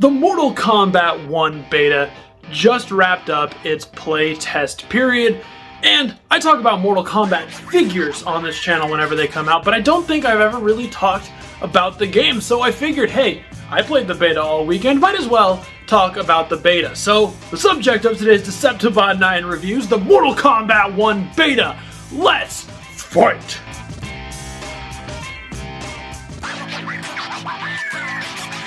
The Mortal Kombat 1 beta just wrapped up its play test period, and I talk about Mortal Kombat figures on this channel whenever they come out, but I don't think I've ever really talked about the game, so I figured, hey, I played the beta all weekend, might as well talk about the beta. So, the subject of today's Deceptibot 9 reviews, the Mortal Kombat 1 beta. Let's fight!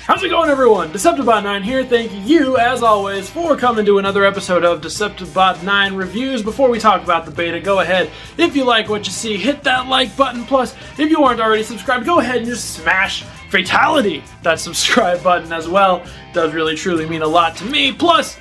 How's it going, everyone? Deceptibot 9 here. Thank you, as always, for coming to another episode of Deceptibot 9 Reviews. Before we talk about the beta, go ahead, if you like what you see, hit that like button. Plus, if you aren't already subscribed, go ahead and just smash fatality that subscribe button as well. It does really, truly mean a lot to me. Plus,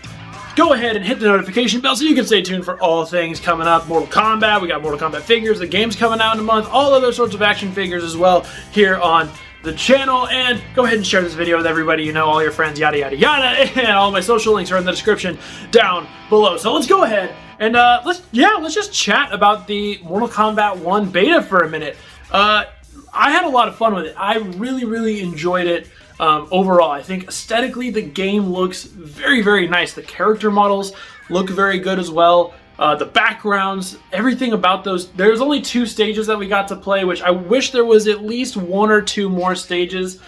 go ahead and hit the notification bell so you can stay tuned for all things coming up. Mortal Kombat, we got Mortal Kombat figures, the game's coming out in a month, all other sorts of action figures as well here on the channel. And go ahead and share this video with everybody you know, all your friends, yada yada yada, and all my social links are in the description down below. So let's go ahead and let's just chat about the Mortal Kombat 1 beta for a minute. I had a lot of fun with it. I really enjoyed it. Overall, I think aesthetically the game looks very nice. The character models look very good as well. The backgrounds, everything about those. There's only 2 stages that we got to play, which I wish there was at least 1 or 2 more stages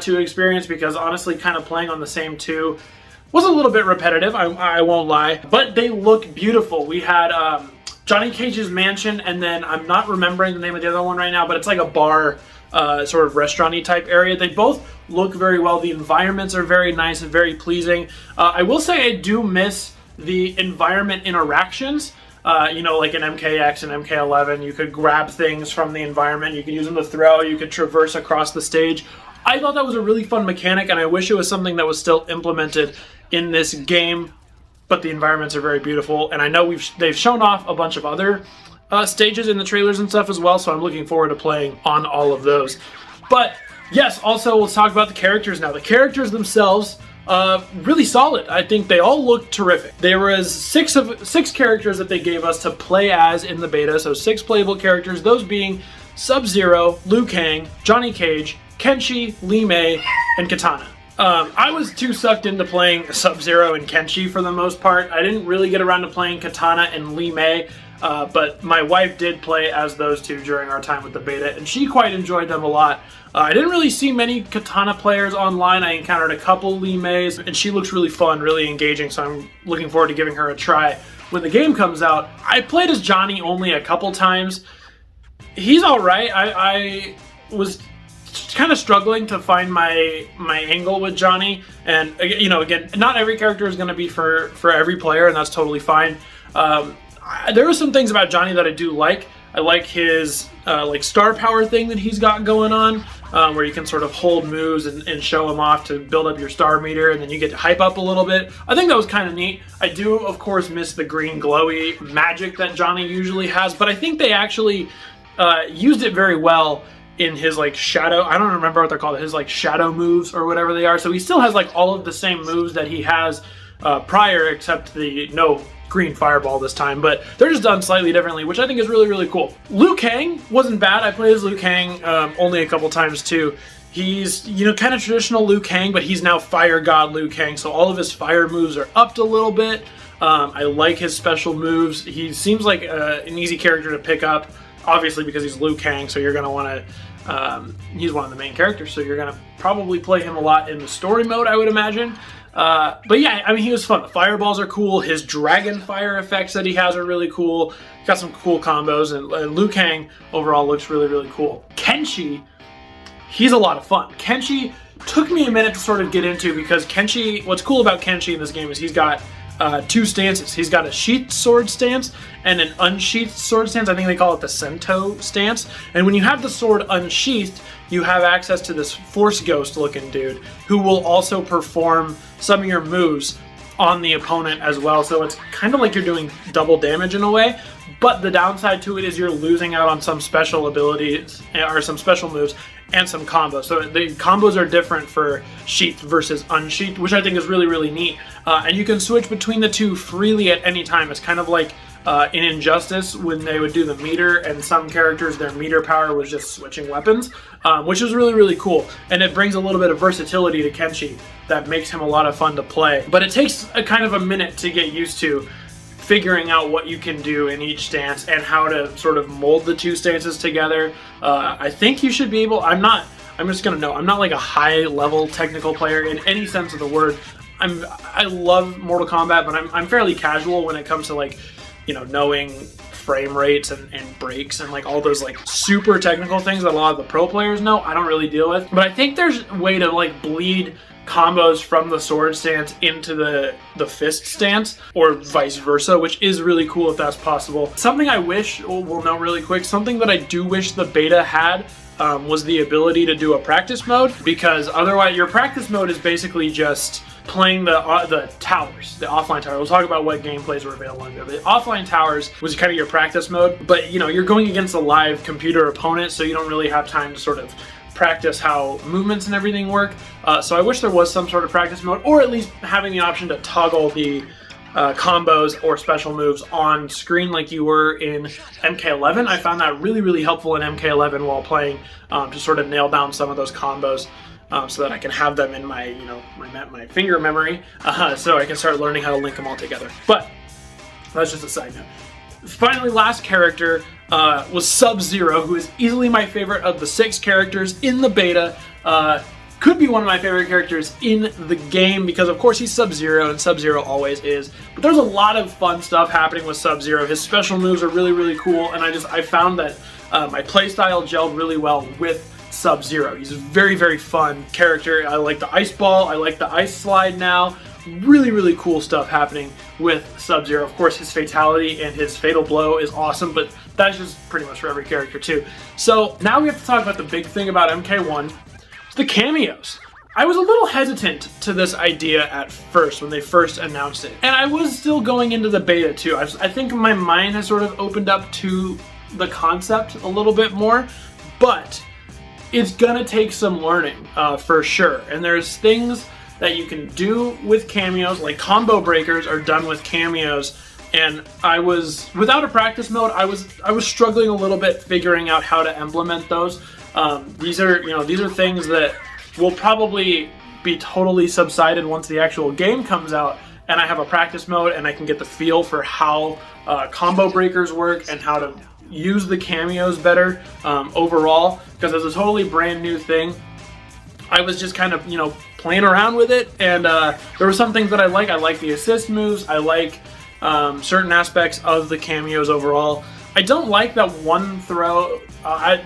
to experience, because honestly, kind of playing on the same 2 was a little bit repetitive, I won't lie. But they look beautiful. We had Johnny Cage's mansion, and then I'm not remembering the name of the other one right now, but it's like a bar, sort of restaurant-y type area. They both look very well. The environments are very nice and very pleasing. I will say I do miss the environment interactions. You know, like in MKX and MK11, you could grab things from the environment, you could use them to throw, you could traverse across the stage. I thought that was a really fun mechanic, and I wish it was something that was still implemented in this game, but the environments are very beautiful, and I know they've shown off a bunch of other stages in the trailers and stuff as well, so I'm looking forward to playing on all of those. But yes, also let's talk about the characters now. The characters themselves, really solid. I think they all look terrific. There was 6 characters that they gave us to play as in the beta, so 6 playable characters, those being Sub-Zero, Liu Kang, Johnny Cage, Kenshi, Li Mei, and Kitana. I was too sucked into playing Sub-Zero and Kenshi for the most part. I didn't really get around to playing Kitana and Li Mei, but my wife did play as those 2 during our time with the beta, and she quite enjoyed them a lot. I didn't really see many Kitana players online. I encountered a couple Li Meis, and she looks really fun, really engaging, so I'm looking forward to giving her a try when the game comes out. I played as Johnny only a couple times. He's alright. I was kind of struggling to find my angle with Johnny, and you know, again, not every character is going to be for every player, and that's totally fine. There are some things about Johnny that I do like. I like his like star power thing that he's got going on, where you can sort of hold moves and show them off to build up your star meter, and then you get to hype up a little bit. I think that was kind of neat. I do, of course, miss the green glowy magic that Johnny usually has, but I think they actually used it very well in his like shadow, I don't remember what they're called, his like shadow moves or whatever they are. So he still has like all of the same moves that he has prior, except the no green fireball this time, but they're just done slightly differently, which I think is really cool. Liu Kang wasn't bad. I played as Liu Kang only a couple times too. He's, you know, kind of traditional Liu Kang, but he's now Fire God Liu Kang, so all of his fire moves are upped a little bit. I like his special moves. He seems like an easy character to pick up, obviously because he's Liu Kang, so you're going to want to, he's one of the main characters, so you're going to probably play him a lot in the story mode, I would imagine. But yeah, I mean, he was fun. The fireballs are cool. His dragon fire effects that he has are really cool. Got some cool combos, and Liu Kang overall looks really cool. Kenshi, he's a lot of fun. Kenshi took me a minute to sort of get into, because Kenshi, what's cool about Kenshi in this game is he's got 2 stances. He's got a sheathed sword stance and an unsheathed sword stance. I think they call it the Sento stance. And when you have the sword unsheathed, you have access to this Force Ghost looking dude who will also perform some of your moves on the opponent as well. So it's kind of like you're doing double damage in a way, but the downside to it is you're losing out on some special abilities or some special moves and some combos. So the combos are different for sheathed versus unsheathed, which I think is really neat. And you can switch between the 2 freely at any time. It's kind of like in Injustice when they would do the meter, and some characters, their meter power was just switching weapons, which was really, really cool. And it brings a little bit of versatility to Kenshi that makes him a lot of fun to play. But it takes a kind of a minute to get used to figuring out what you can do in each stance and how to sort of mold the two stances together. I think you should be able, I'm not like a high level technical player in any sense of the word. I love Mortal Kombat, but I'm fairly casual when it comes to like, you know, knowing frame rates and breaks and like all those like super technical things that a lot of the pro players know. I don't really deal with, but I think there's a way to like bleed combos from the sword stance into the fist stance, or vice versa, which is really cool if that's possible. Something I wish, we'll know really quick, something that I do wish the beta had was the ability to do a practice mode, because otherwise your practice mode is basically just playing the towers, the offline towers. We'll talk about what gameplays were available in there. The offline towers was kind of your practice mode, but you know, you're going against a live computer opponent, so you don't really have time to sort of practice how movements and everything work. So I wish there was some sort of practice mode, or at least having the option to toggle the combos or special moves on screen like you were in MK11. I found that really, really helpful in MK11 while playing, to sort of nail down some of those combos, so that I can have them in my, you know, my finger memory, so I can start learning how to link them all together. But that's just a side note. Finally, last character was Sub-Zero, who is easily my favorite of the 6 characters in the beta. Could be one of my favorite characters in the game because, of course, he's Sub-Zero, and Sub-Zero always is. But there's a lot of fun stuff happening with Sub-Zero. His special moves are really, really cool, and I found that my playstyle gelled really well with Sub-Zero. He's a very, very fun character. I like the ice ball. I like the ice slide now. Really, really cool stuff happening with Sub-Zero. Of course, his fatality and his fatal blow is awesome, but that's just pretty much for every character too. So now we have to talk about the big thing about MK1, the cameos. I was a little hesitant to this idea at first when they first announced it, and I was still going into the beta too. I think my mind has sort of opened up to the concept a little bit more, but it's gonna take some learning for sure. And there's things that you can do with cameos, like combo breakers are done with cameos, and I was, without a practice mode, I was struggling a little bit figuring out how to implement those. These are things that will probably be totally subsided once the actual game comes out and I have a practice mode and I can get the feel for how combo breakers work and how to use the cameos better overall, because it's a totally brand new thing. I was just kind of, you know, playing around with it, and there were some things that I like. I like the assist moves. I like certain aspects of the cameos overall. I don't like that one throw.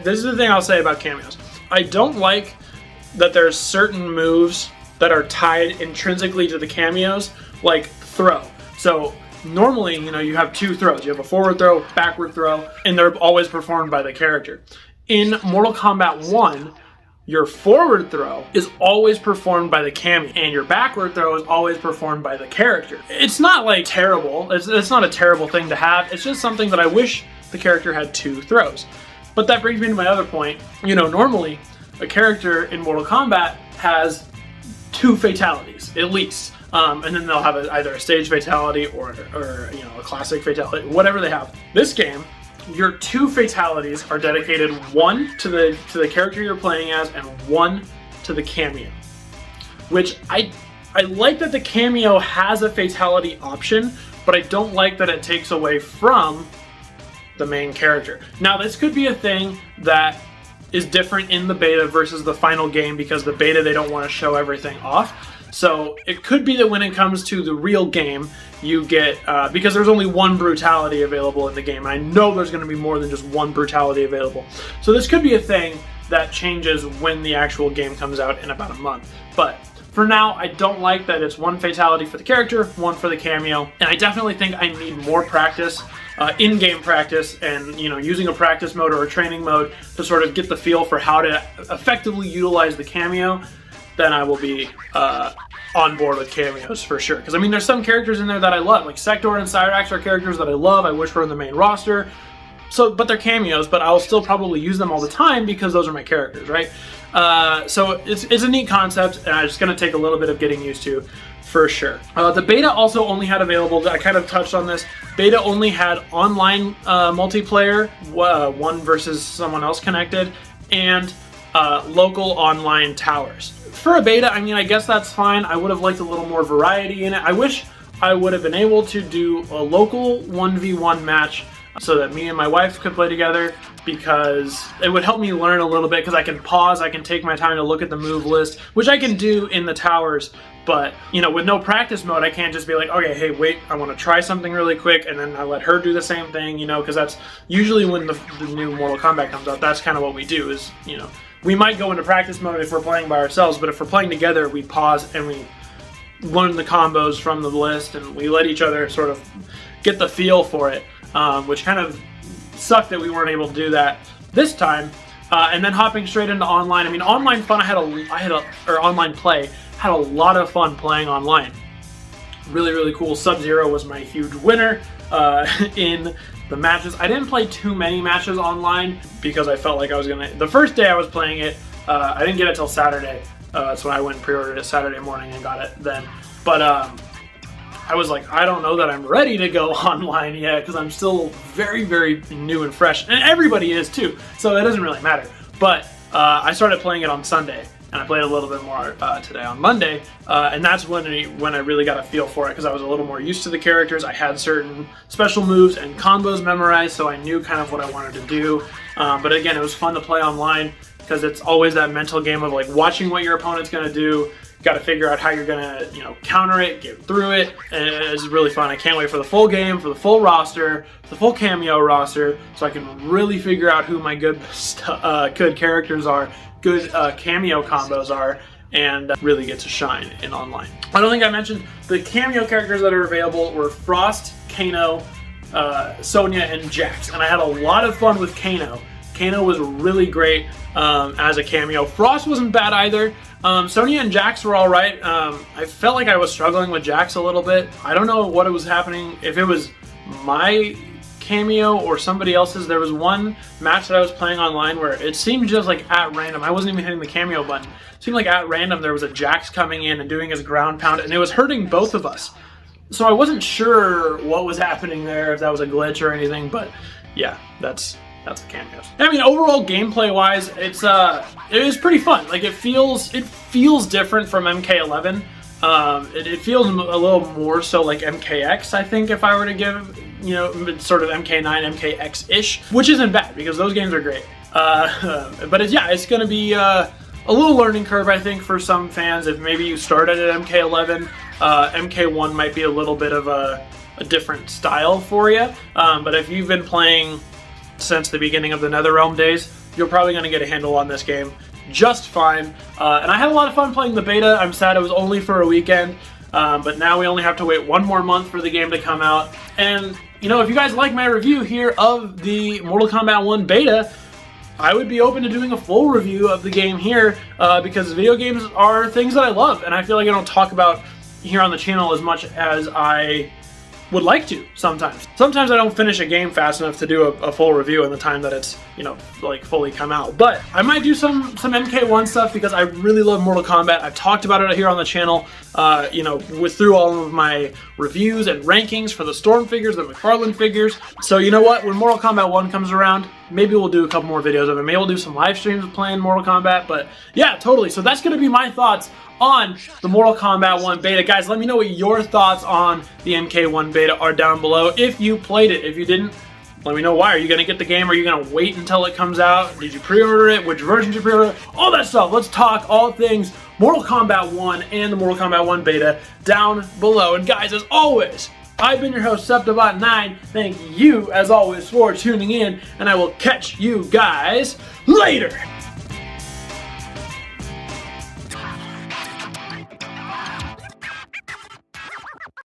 This is the thing I'll say about cameos. I don't like that there's certain moves that are tied intrinsically to the cameos, like throw. So normally, you know, you have 2 throws. You have a forward throw, backward throw, and they're always performed by the character. In Mortal Kombat 1, your forward throw is always performed by the cameo, and your backward throw is always performed by the character. It's not like terrible. It's not a terrible thing to have. It's just something that I wish the character had 2 throws. But that brings me to my other point. You know, normally a character in Mortal Kombat has 2 fatalities at least, and then they'll have either a stage fatality or you know, a classic fatality, whatever they have. This game, your 2 fatalities are dedicated, 1 to the character you're playing as and 1 to the cameo. Which I like that the cameo has a fatality option, but I don't like that it takes away from the main character. Now, this could be a thing that is different in the beta versus the final game, because the beta, they don't want to show everything off. So it could be that when it comes to the real game, you get, because there's only 1 brutality available in the game. I know there's going to be more than just 1 brutality available. So this could be a thing that changes when the actual game comes out in about a month. But for now, I don't like that it's 1 fatality for the character, 1 for the cameo, and I definitely think I need more practice, in-game practice, and, you know, using a practice mode or a training mode to sort of get the feel for how to effectively utilize the cameo. Then I will be on board with cameos for sure. Because I mean, there's some characters in there that I love, like Sector and Cyrax are characters that I love. I wish were in the main roster. So, but they're cameos, but I'll still probably use them all the time because those are my characters, right? So it's a neat concept, and it's going to take a little bit of getting used to, for sure. The beta also only had available, I kind of touched on this, beta only had online multiplayer, one versus someone else connected, and local online towers. For a beta, I mean, I guess that's fine. I would have liked a little more variety in it. I wish I would have been able to do a local 1v1 match so that me and my wife could play together, because it would help me learn a little bit, because I can pause, I can take my time to look at the move list, which I can do in the towers, but, you know, with no practice mode, I can't just be like, okay, hey, wait, I want to try something really quick, and then I let her do the same thing, you know, because that's usually when the new Mortal Kombat comes out, that's kind of what we do, is, you know, we might go into practice mode if we're playing by ourselves, but if we're playing together, we pause and we learn the combos from the list, and we let each other sort of get the feel for it, which kind of sucked that we weren't able to do that this time. And then hopping straight into online. I mean, online fun. Online play. Had a lot of fun playing online. Really, really cool. Sub-Zero was my huge winner in the matches. I didn't play too many matches online because I felt like I was gonna. The first day I was playing it, I didn't get it till Saturday. That's when I went and pre-ordered it Saturday morning and got it then. But I was like, I don't know that I'm ready to go online yet, because I'm still very, very new and fresh, and everybody is too, so it doesn't really matter. But I started playing it on Sunday, and I played a little bit more today on Monday, and that's when I really got a feel for it, because I was a little more used to the characters. I had certain special moves and combos memorized, so I knew kind of what I wanted to do. But again, it was fun to play online, because it's always that mental game of like watching what your opponent's going to do. Got to figure out how you're gonna, you know, counter it, get through it, and it's really fun. I can't wait for the full game, for the full roster, the full cameo roster, so I can really figure out who my good characters are, good cameo combos are, and really get to shine in online. I don't think I mentioned the cameo characters that are available were Frost, Kano, Sonya, and Jax, and I had a lot of fun with Kano. Kano was really great as a cameo. Frost wasn't bad either. Sonya and Jax were alright. I felt like I was struggling with Jax a little bit. I don't know what was happening, if it was my cameo or somebody else's. There was one match that I was playing online where it seemed just like at random. I wasn't even hitting the cameo button. It seemed like at random there was a Jax coming in and doing his ground pound, and it was hurting both of us. So I wasn't sure what was happening there, if that was a glitch or anything, but yeah, that's the cameos. I mean, overall gameplay wise, it is pretty fun. Like it feels different from MK11. It feels a little more so like MKX, I think, if I were to give, you know, sort of MK9, MKX-ish, which isn't bad because those games are great. But it's going to be a little learning curve, I think, for some fans. If maybe you started at MK11, MK1 might be a little bit of a different style for you. But if you've been playing since the beginning of the NetherRealm days, you're probably going to get a handle on this game just fine. And I had a lot of fun playing the beta. I'm sad it was only for a weekend, but now we only have to wait one more month for the game to come out. And, you know, if you guys like my review here of the Mortal Kombat 1 beta, I would be open to doing a full review of the game here, because video games are things that I love, and I feel like I don't talk about here on the channel as much as I would like to sometimes. Sometimes I don't finish a game fast enough to do a full review in the time that it's, you know, like fully come out. But I might do some MK1 stuff because I really love Mortal Kombat. I've talked about it here on the channel, you know, through all of my reviews and rankings for the Storm figures, the McFarlane figures. So you know what, when Mortal Kombat 1 comes around, maybe we'll do a couple more videos of it. Maybe we'll do some live streams of playing Mortal Kombat. But yeah, totally. So that's going to be my thoughts on the Mortal Kombat 1 beta. Guys, let me know what your thoughts on the MK1 beta are down below. If you played it, if you didn't, let me know why. Are you going to get the game? Are you going to wait until it comes out? Did you pre-order it? Which version did you pre-order? All that stuff. Let's talk all things Mortal Kombat 1 and the Mortal Kombat 1 beta down below. And guys, as always, I've been your host, SeptiBot9. Thank you, as always, for tuning in, and I will catch you guys later.